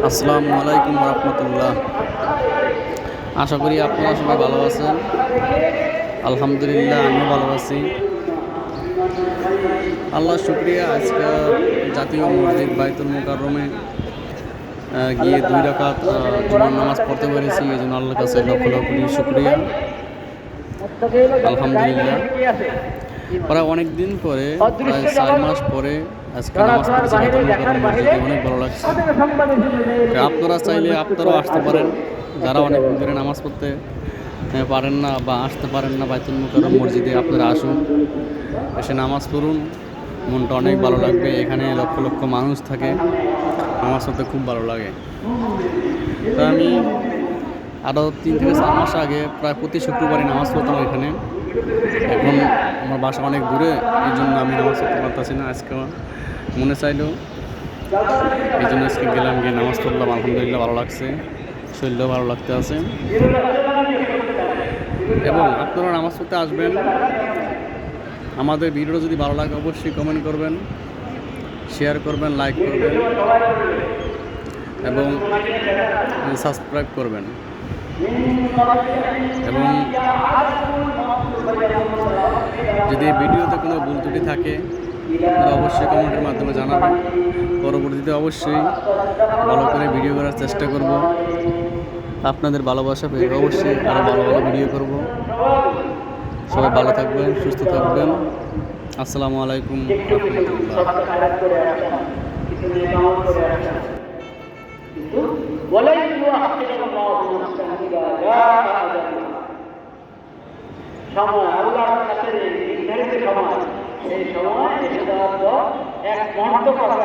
আসসালামু আলাইকুম রহমতুল্লাহ। আশা করি আপনারা সবাই ভালো আছেন। আলহামদুলিল্লাহ, আমিও ভালো আছি। আল্লাহ শুকরিয়া, আজকে জাতীয় মসজিদ বাইতুল মুকাররমে গিয়ে 2 রাকাত জুমার নামাজ পড়তে পেরেছি। এই জন্য আল্লাহর কাছে লক্ষ লক্ষ কোটি শুকরিয়া। আলহামদুলিল্লাহ, প্রায় অনেক দিন পরে, প্রায় 4 মাস পরে আজকে নামাজ পড়েছি বাইতুল মুকাররম মসজিদে। অনেক ভালো লাগছে। আপনারা চাইলে আপনারাও আসতে পারেন। যারা অনেক দিন ধরে নামাজ পড়তে পারেন না বা আসতে পারেন না বাইতুল মুকাররম মসজিদে, আপনারা আসুন, এসে নামাজ পড়ুন। মনটা অনেক ভালো লাগবে। এখানে লক্ষ লক্ষ মানুষ থাকে, নামাজ পড়তে খুব ভালো লাগে। তো আমি আরও 3 থেকে 4 মাস আগে প্রায় প্রতি শুক্রবারই নামাজ পড়তাম এখানে। এখন আমার বাসা অনেক দূরে, এই জন্য আমি নামাজ পড়তে পারতেছি না। আজকে মনে চাইলো, এই জন্য আজকে গেলাম, গিয়ে নামাজ পড়লাম। আলহামদুলিল্লাহ, ভালো লাগছে, শরীরটাও ভালো লাগতে আছে। এবং আপনারা নামাজ পড়তে আসবেন। আমাদের ভিডিওটা যদি ভালো লাগে অবশ্যই কমেন্ট করবেন, শেয়ার করবেন, লাইক করবেন এবং সাবস্ক্রাইব করবেন। এবং যদি ভিডিওতে কোনো ভুল ত্রুটি থাকে তাহলে অবশ্যই কমেন্টের মাধ্যমে জানাবেন। পরবর্তীতে অবশ্যই ভালো করে ভিডিও করার চেষ্টা করব। আপনাদের ভালোবাসা পেয়ে অবশ্যই আরও ভালো ভালো ভিডিও করব। সবাই ভালো থাকবেন, সুস্থ থাকবেন। আসসালামু আলাইকুম রহমতুল্লাহ। সময় আল্লাহর কাছে নির্ধারিত সময়, সেই সময় এসে দেওয়ার পর এক মুহূর্ত কথা